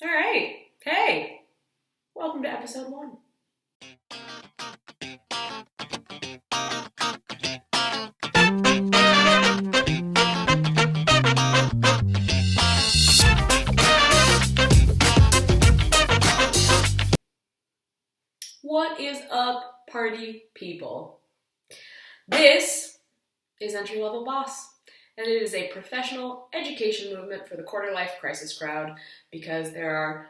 All right. Hey, welcome to episode 1. What is up, party people? This is Entry Level Boss, and it is a professional education movement for the quarter life crisis crowd because there are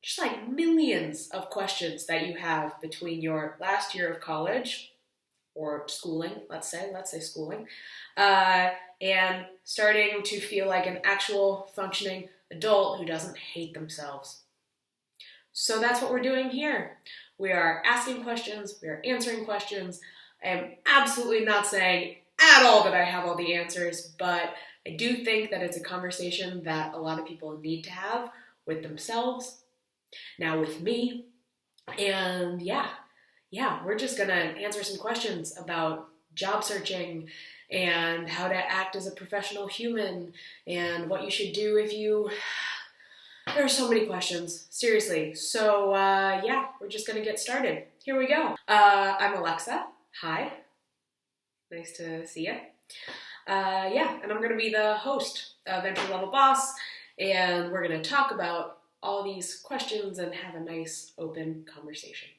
just like millions of questions that you have between your last year of college or schooling, let's say schooling, and starting to feel like an actual functioning adult who doesn't hate themselves. So that's what we're doing here. We are asking questions, we are answering questions. I am absolutely not saying at all that I have all the answers, but I do think that it's a conversation that a lot of people need to have with themselves, now with me, and we're just gonna answer some questions about job searching and how to act as a professional human and what you should do if you... There are so many questions, seriously. So we're just gonna get started. Here we go. I'm Alexa. Hi. Nice to see you. And I'm gonna be the host of Entry Level Boss, and we're gonna talk about all these questions and have a nice open conversation.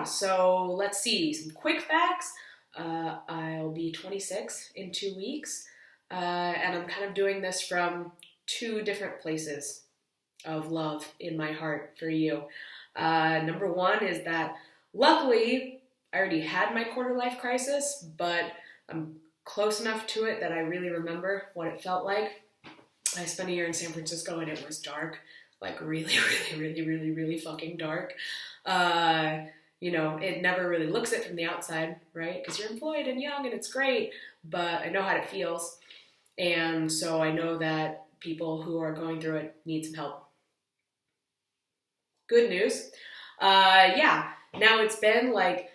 So let's see, some quick facts. I'll be 26 in 2 weeks, and I'm kind of doing this from 2 different places of love in my heart for you. Number 1 is that luckily I already had my quarter life crisis, but I'm close enough to it that I really remember what it felt like. I spent a year in San Francisco and it was dark, like really, really, really, really, really fucking dark. It never really looks it from the outside, right? Because you're employed and young and it's great, but I know how it feels. And so I know that people who are going through it need some help. Good news. Now it's been like,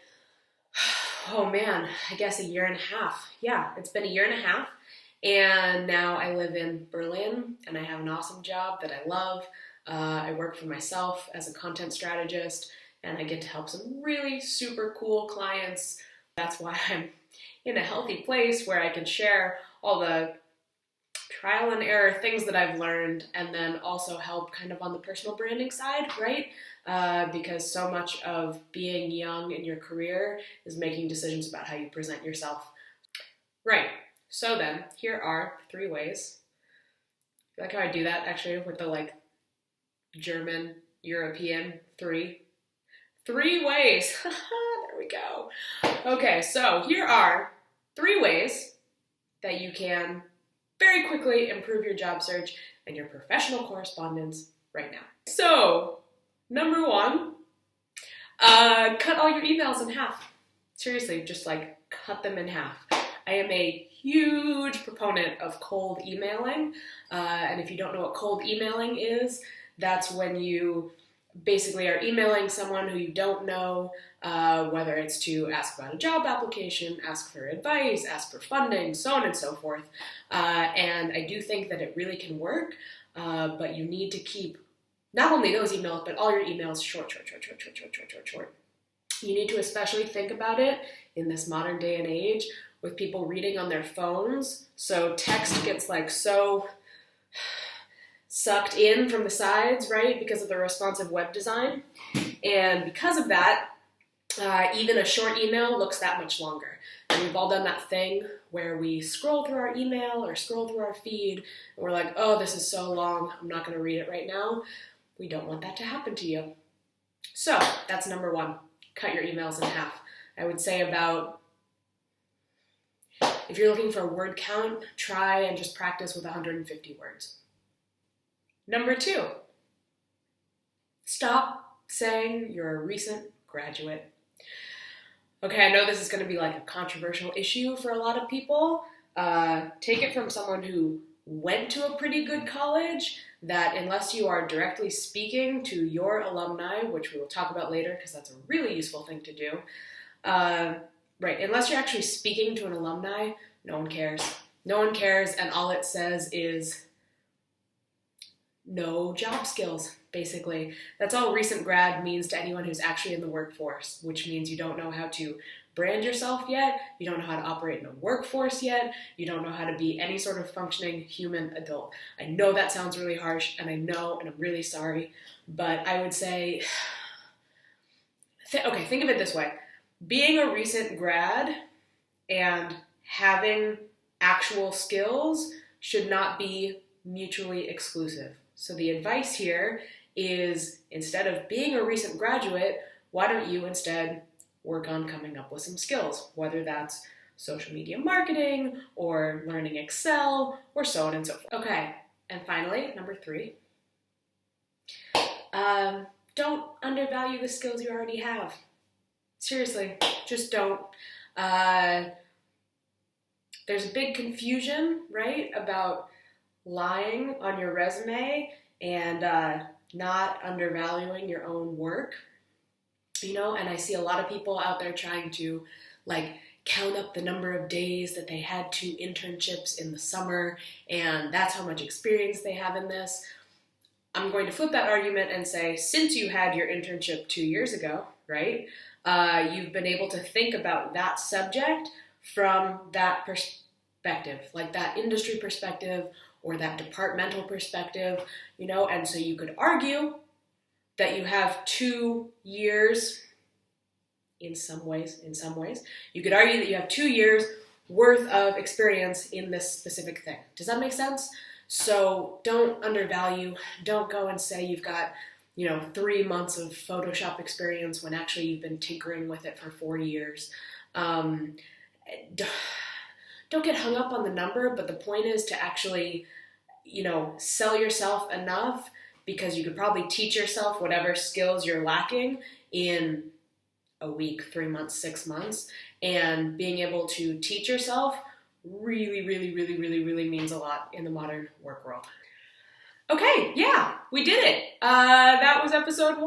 I guess a year and a half. Yeah, it's been a year and a half. And now I live in Berlin and I have an awesome job that I love. I work for myself as a content strategist and I get to help some really super cool clients. That's why I'm in a healthy place where I can share all the trial and error things that I've learned and then also help kind of on the personal branding side, right? Because so much of being young in your career is making decisions about how you present yourself. Right, so then here are 3 ways. I like how I do that actually with the German, European 3. 3 ways, there we go. Okay, so here are 3 ways that you can very quickly improve your job search and your professional correspondence right now. So, number 1, cut all your emails in half. Seriously, just cut them in half. I am a huge proponent of cold emailing, and if you don't know what cold emailing is, that's when you basically are emailing someone who you don't know, whether it's to ask about a job application, ask for advice, ask for funding, so on and so forth. And I do think that it really can work, but you need to keep not only those emails, but all your emails short. You need to especially think about it in this modern day and age with people reading on their phones. So text gets so sucked in from the sides, right? Because of the responsive web design. And because of that, even a short email looks that much longer. And we've all done that thing where we scroll through our email or scroll through our feed, and we're like, oh, this is so long, I'm not going to read it right now. We don't want that to happen to you. So that's number 1, cut your emails in half. I would say if you're looking for a word count, try and just practice with 150 words. Number 2, stop saying you're a recent graduate. Okay, I know this is going to be a controversial issue for a lot of people. Take it from someone who went to a pretty good college, that unless you are directly speaking to your alumni, which we will talk about later because that's a really useful thing to do, unless you're actually speaking to an alumni, no one cares. No one cares, and all it says is no job skills, basically. That's all recent grad means to anyone who's actually in the workforce, which means you don't know how to brand yourself yet, you don't know how to operate in a workforce yet, you don't know how to be any sort of functioning human adult. I know that sounds really harsh, and I know, and I'm really sorry, but I would say, okay, think of it this way. Being a recent grad and having actual skills should not be mutually exclusive. So the advice here is, instead of being a recent graduate, why don't you instead work on coming up with some skills, whether that's social media marketing or learning Excel or so on and so forth. Okay, and finally, number 3, don't undervalue the skills you already have. Seriously, just don't. There's a big confusion, right, about lying on your resume and not undervaluing your own work, you know, and I see a lot of people out there trying to like count up the number of days that they had 2 internships in the summer, and that's how much experience they have in this. I'm going to flip that argument and say, since you had your internship 2 years ago, right, you've been able to think about that subject from that perspective, like that industry perspective or that departmental perspective, you know, and so you could argue that you have 2 years, in some ways, you could argue that you have 2 years worth of experience in this specific thing. Does that make sense? So don't undervalue, don't go and say you've got, 3 months of Photoshop experience when actually you've been tinkering with it for 4 years. Don't get hung up on the number, but the point is to actually, sell yourself enough, because you could probably teach yourself whatever skills you're lacking in a week, 3 months, 6 months, and being able to teach yourself really, really, really, really, really means a lot in the modern work world. Okay, yeah, we did it. That was episode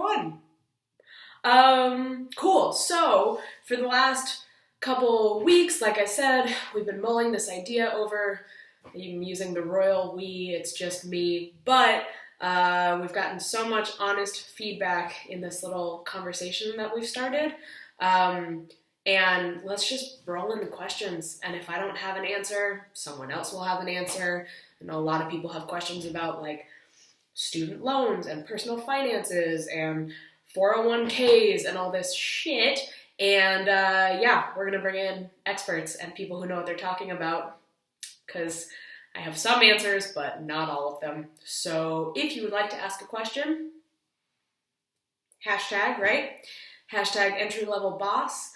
1. Cool. So for the last couple weeks, like I said, we've been mulling this idea over. I'm using the royal we, it's just me, but we've gotten so much honest feedback in this little conversation that we've started. And let's just roll in the questions. And if I don't have an answer, someone else will have an answer. I know a lot of people have questions about like student loans and personal finances and 401ks and all this shit. And we're going to bring in experts and people who know what they're talking about, because I have some answers, but not all of them. So if you would like to ask a question, hashtag, right? Hashtag entrylevelboss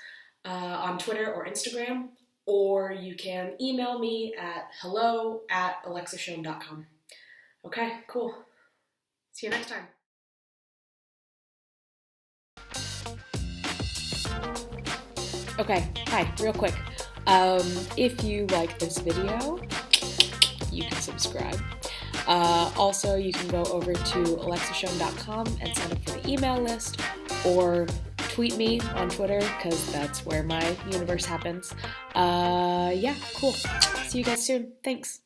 on Twitter or Instagram, or you can email me at hello@alexashoen.com. Okay, cool. See you next time. Okay, hi, real quick. If you like this video, you can subscribe. Also, you can go over to alexashoen.com and sign up for the email list, or tweet me on Twitter, because that's where my universe happens. Cool. See you guys soon. Thanks.